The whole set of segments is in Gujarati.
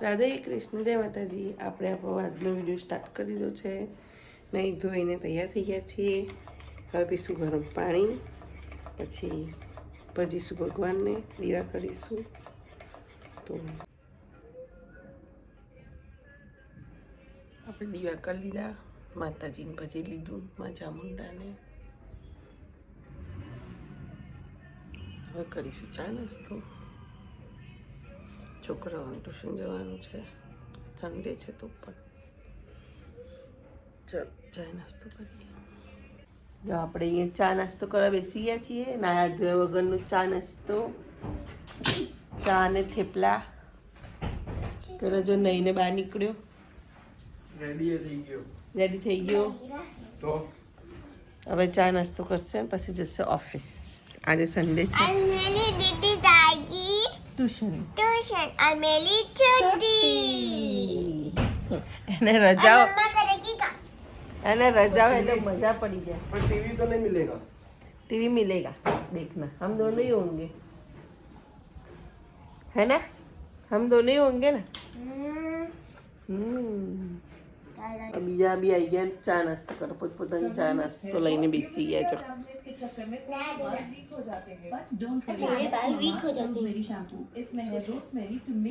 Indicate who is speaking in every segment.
Speaker 1: રાધે કૃષ્ણ, જય માતાજી. આપણે આપણો આજનો વિડીયો સ્ટાર્ટ કરી દીધો છે. નહીં ધોઈને તૈયાર થઈ ગયા છીએ. હવે પીશું ગરમ પાણી, પછી ભજીશું ભગવાનને, દીવા કરીશું. તો આપણે દીવા કરી લીધા, માતાજીને ભજી લીધું, મા ચામુંડાને. હવે કરીશું ચા નાસ્તો. છોકરાઓને ટ્યુશન જવાનું છે, સન્ડે છે તો પણ ચલો ચા નાસ્તો કરીએ. જો આપણે અહીંયા ચા નાસ્તો કરવા બેસી ગયા છીએ. નાયા ધોયા વગરનું ચા નાસ્તો, ચા અને થેપલા. પેલો જો નહીને બહાર નીકળ્યો, રેડી થઈ ગયો. તો હવે ચા નાસ્તો કરશે, પછી જશે ઓફિસ. આજે સન્ડે છે. ટ્યુશન
Speaker 2: अमेली छुट्टी
Speaker 1: એને રજાઓ એને રજાઓ એટલે મજા पड़ी जाए.
Speaker 3: पर टीवी तो नहीं मिलेगा.
Speaker 1: टीवी मिलेगा, देखना. हम दोनों ही होंगे, है ना? हम दोनों ही होंगे ना. બીજા બી આવી ગયા ચા નાસ્તો કરો. પોતપોતાની ચા નાસ્તો લઈને બેસી ગયા છો.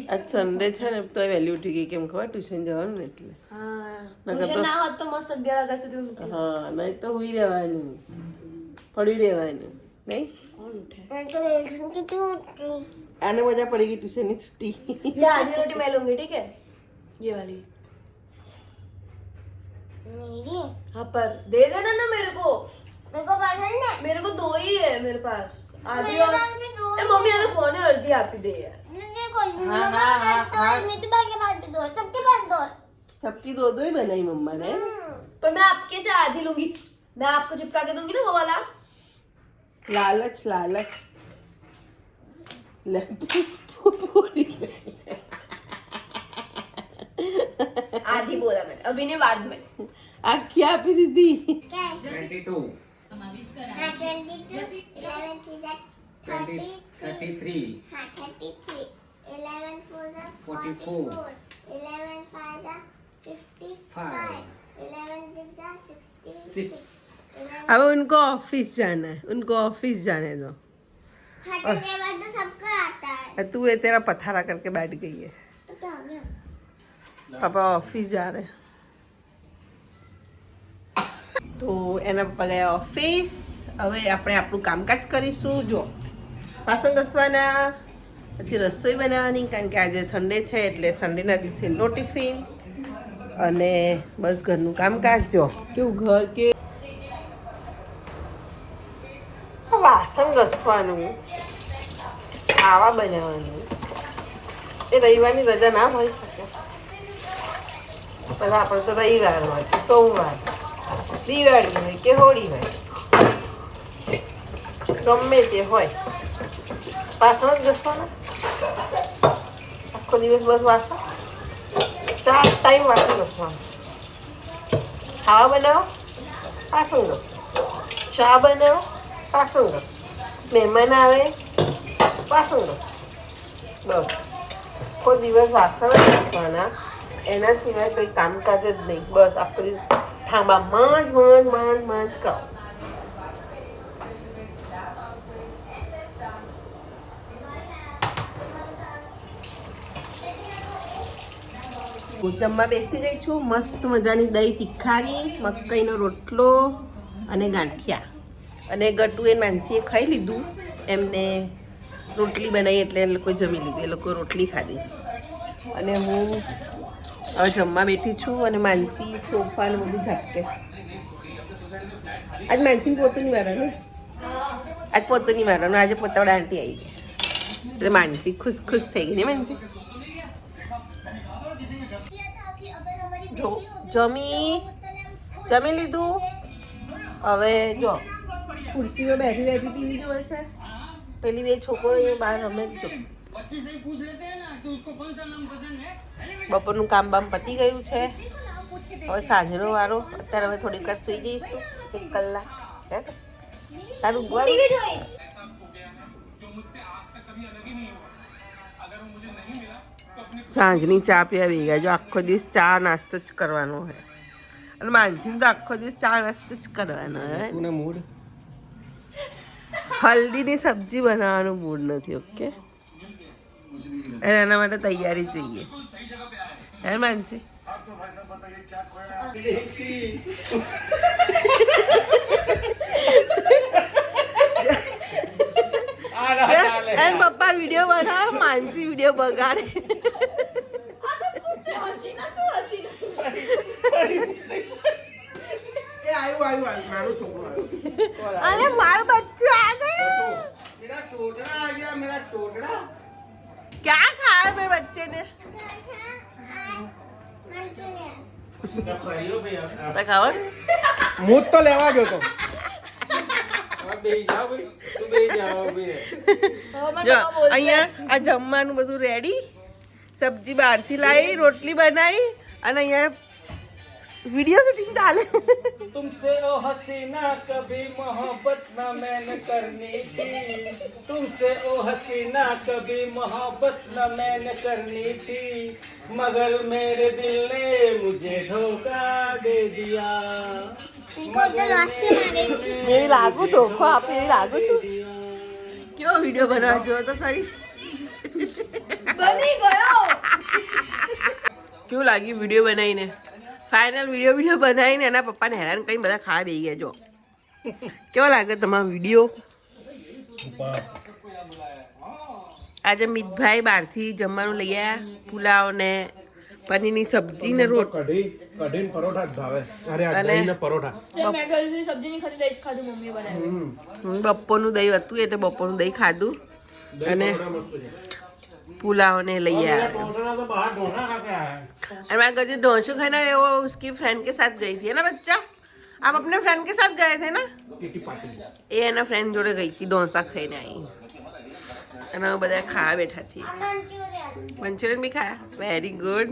Speaker 1: આજ સન્ડે છે ને તો વહેલી ઉઠી ગઈ. કેમ ખબર? ટ્યુશન જવાનું ને એટલે. હા, નહીં તો હુઈ રહેવાની, પડી રહેવાની. નહીં આને મજા પડી ગઈ ट्यूशन ની छुट्टी.
Speaker 2: ये आधी रोटी मैं लूंगी, ठीक है? ये वाली मेरी। हाँ पर दे देना ना मेरे को पसंद है. मेरे को दो ही है मेरे पास. आधी और मम्मी आने कौन है अर्धी आप ही दे यार.
Speaker 1: हाँ हाँ हाँ हाँ,
Speaker 2: मेरे पास के पास दो, सबके पास दो.
Speaker 1: सबकी दो दो ही बनाई मम्मा ने.
Speaker 2: पर मैं आपके से आधी लूंगी. मैं आपको चिपका के दूंगी ना वो वाला.
Speaker 1: लालच लालच पूरी.
Speaker 2: आधी बोला मैंने, अभी नहीं बाद में.
Speaker 1: आ क्या आपी दीदी?
Speaker 3: 22. 33.
Speaker 4: 11 4
Speaker 3: 44.
Speaker 4: 11 5 55. 11 6
Speaker 3: 6.
Speaker 1: अब उनको ऑफिस जाना है, उनको ऑफिस जाने दो.
Speaker 4: तो सबका आता है.
Speaker 1: तू ये तेरा पथारा करके बैठ गई है.
Speaker 4: तो क्या हो गया?
Speaker 1: पापा ऑफिस जा रहे हैं. તો એના પપ્પા ગયા ઓફિસ. હવે આપણે આપણું કામકાજ કરીશું. જો વાસણ ઘસવાના, પછી રસોઈ બનાવવાની, કારણ કે આજે સન્ડે છે એટલે સન્ડેના દિવસે નો ટિફિન, અને બસ ઘરનું કામકાજ. જો કેવું ઘર કે વાસણ ઘસવાનું, ખાવા બનાવવાનું. એ રવિવારની રજા ના હોઈ શકે. પહેલાં આપણે તો રવિવાર હોય કે સોમવાર, દિવાળી હોય કે હોળી હોય, ગમે તે હોય, વાસણ જ ઘસવાના. આખો દિવસ બસ વાસણ, 4 ટાઈમ વાસણ ઘસવાનું. ખાવા બનાવો, વાસણ ઘસો. ચા બનાવો, વાસણ ઘસો. મહેમાન આવે, વાસણ ઘસો. બસ આખો દિવસ વાસણ જ ઘસવાના. એના સિવાય કંઈ કામકાજ જ નહીં. બસ આખો દિવસ થાંભા માંજ માંજ માંજ માંજ કરો. જમવા બેસી ગઈ છું. મસ્ત મજાની દહીં તીખારી, મકાઈનો રોટલો અને ગાંઠિયા. અને ગટુ એ માનસીએ ખાઈ લીધું. એમને રોટલી બનાવી એટલે એ લોકો જમી લીધું. એ લોકો રોટલી ખાધી. અને હું હવે જમવા બેઠી છું. અને માનસી સોફા ને બધું ઝાપકે છે. આજ માનસીને પોતું નહીં મારવાનું, આજ પોતું નહીં મારવાનું. આજે પોતાવડા આંટી આવી ગયા એટલે માનસી ખુશ ખુશ થઈ ગઈ ને. માનસી જો જમી લીધું. હવે જો ખુરશીમાં બેઠી બેઠી ટીવી જોવે છે. પેલી બે છોકરો અહીંયા બહાર રમે જ. જો બપોરનું કામ બામ પતી ગયું છે. હવે સાંજનો વારો. અત્યારે હવે થોડીક વાર સૂઈ જઈશું, 1 કલાક. તારું સાંજની ચા પીવા બી ગયા. જો આખો દિવસ ચા નાસ્તો જ કરવાનો હોય અને માનસીને તો આખો દિવસ ચા નાસ્તો જ કરવાનો હોય.
Speaker 3: तूने मूड
Speaker 1: હલ્દીની સબ્જી બનાવવાનું મૂડ નથી. ઓકે, એના માટે તૈયારી જોઈએ. હે માનસી? એન પપ્પા વિડીયો બનાવે, માનસી વિડીયો બગાડે. અરે મારો બચ્ચો આ ગયો.
Speaker 3: मेरा टोटड़ा आ गया, मेरा टोटड़ा.
Speaker 1: क्या खाया मेरे बच्चे ने?
Speaker 4: मंचूरियन
Speaker 1: खाओ.
Speaker 3: मूड तो लेवा गयो तो अब बेही जाओ भाई, तू बेही जाओ भाई.
Speaker 1: જો અહીંયા આ જમવાનું બધું રેડી. સબ્જી બહારથી લાવી, રોટલી બનાવી અને અહીંયા વિડીયો શૂટિંગ ચાલે.
Speaker 3: तुमसे ओ हसीना कभी मोहब्बत ना मैंने करनी थी. तुमसे ओ हसीना कभी मोहब्बत ना मैंने करनी थी. मगर मेरे दिल ने मुझे धोखा दे दिया.
Speaker 4: इनको तो रास्ते मारे
Speaker 1: મેં લાગુ ધોખો આપે એવી લાગુ છું. કેવો વિડીયો બનાવજો તો ખરી.
Speaker 2: બની ગયો.
Speaker 1: કેવું લાગ્યું વિડીયો બનાવીને? ફાઇનલ વિડીયો બનાવીને એના પપ્પાને હેરાન કરીને બધા ખાવા બેસી ગયા. જો કેવો લાગે તમારો વિડીયો? આજે મિતભાઈ બહારથી જમવાનું લઈ આવ્યા. પુલાવ ને પનીરની સબ્જી ને રોટલી
Speaker 3: કઢી પરોઠા જ ભાવે. અરે આ
Speaker 1: અને-
Speaker 3: દહીં ને પરોઠા.
Speaker 2: મેં ગળસી સબ્જી ની ખાધી દહીં જ ખાધું મમ્મીએ બનાવ્યું.
Speaker 1: બપોરનું દહીં હતું એટલે બપોરનું દહીં ખાધું
Speaker 3: દહીં
Speaker 1: અને
Speaker 3: પરોઠા મસ્ત છે.
Speaker 1: પુલાવ ને લઈ
Speaker 3: मेरा
Speaker 1: આવ્યા.
Speaker 3: टोटड़ा तो बाहर ढोना खा के आया है.
Speaker 1: और मैं गजी डोसू खाना है वो उसकी फ्रेंड के साथ गई थी है ना बच्चा? आप अपने फ्रेंड के साथ गए थे ना?
Speaker 3: Kitty party.
Speaker 1: એ એના ફ્રેન્ડ જોડે ગઈ હતી. ડોસા ખાઈને આવી અને અમે બધા ખાવા બેઠા છીએ.
Speaker 4: मंचूरियन
Speaker 1: મંચુરિયન બી ખાયા. Very good.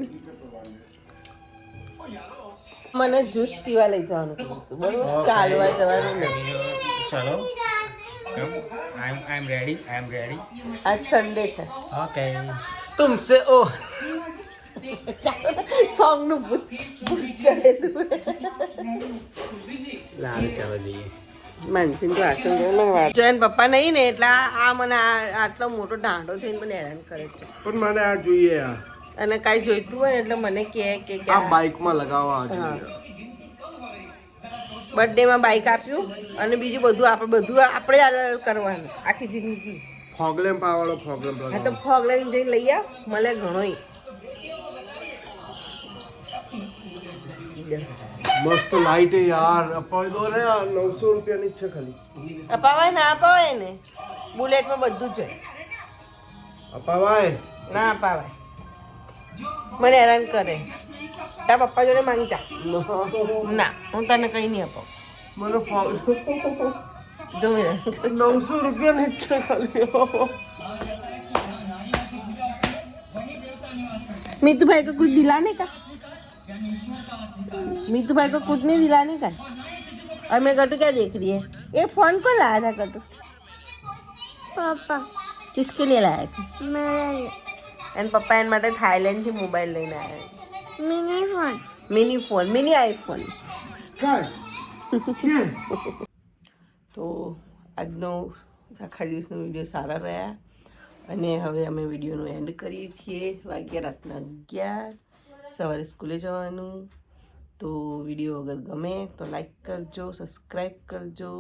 Speaker 1: મને જ્યુસ પીવા લઈ જવાનું કીધું હતું, બરોબર? ચાલવા જવાનું નહીં.
Speaker 3: चलो आई एम रेडी.
Speaker 1: આજ સન્ડે છે.
Speaker 3: ओके. तुमसे ओ
Speaker 1: સોંગનું ભૂત ચડેલું.
Speaker 3: लाल चलो जी.
Speaker 1: માનસીને તો આસન જો એને પપ્પા નહીં ને એટલે આ મને આટલો મોટો ઢાંઢો થઈને મને હેરાન કરે છે.
Speaker 3: પણ મને આ જોઈએ આ.
Speaker 1: અને કાંઈ જોઈતું હોય ને એટલે મને કહે કે
Speaker 3: આ બાઇકમાં લગાવવા જોઈએ.
Speaker 1: બર્થડેમાં બાઇક આપ્યું અને બીજું બધું આપણે જ કરવાનું આખી જિંદગી.
Speaker 3: ફોગલેમ પાવાળો ફોગલેમ
Speaker 1: હા તો ફોગ લઈને જઈને લઈ આવ, મળે ઘણોય.
Speaker 3: મસ્ત લાઈટ હે યાર. અપાવી દો ને યાર. 900 રૂપિયાની જ છે ખાલી.
Speaker 1: અપાવાય ના અપાવાય ને? બુલેટમાં બધું છે.
Speaker 3: અપાવાય.
Speaker 1: ના અપાવાય. મને હેરાન કરે. તારા પપ્પા જોડે માંગજા. ના, હું તને કંઈ નહીં અપાવું.
Speaker 3: મને ફોગ
Speaker 1: જો મેં હેરાન કરે.
Speaker 3: 900 રૂપિયાની જ છે ખાલી.
Speaker 1: मीतू भाई को कुछ दिलाने का? मीतू भाई को कुछ नहीं दिलाने का? और मैं कटू क्या देख रही है? ये फोन को लाया था कटू?
Speaker 4: पापा
Speaker 1: किसके लिए लाया था?
Speaker 4: मेरा
Speaker 1: एंड पप्पा एन માટે થાઈલેન્ડ થી મોબાઈલ લઈને આવ્યા.
Speaker 4: Mini phone
Speaker 1: mini iPhone. તો આજનો આખા દિવસનો વિડીયો સારા રહ્યા અને હવે અમે વિડીયોનો એન્ડ કરીએ છીએ. વાગ્યા રાતના 11. સવારે સ્કૂલે જવાનું. તો વિડીયો અગર ગમે તો લાઈક કરજો, સબસ્ક્રાઈબ કરજો.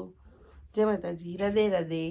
Speaker 1: જય માતાજી. રાધે રાધે.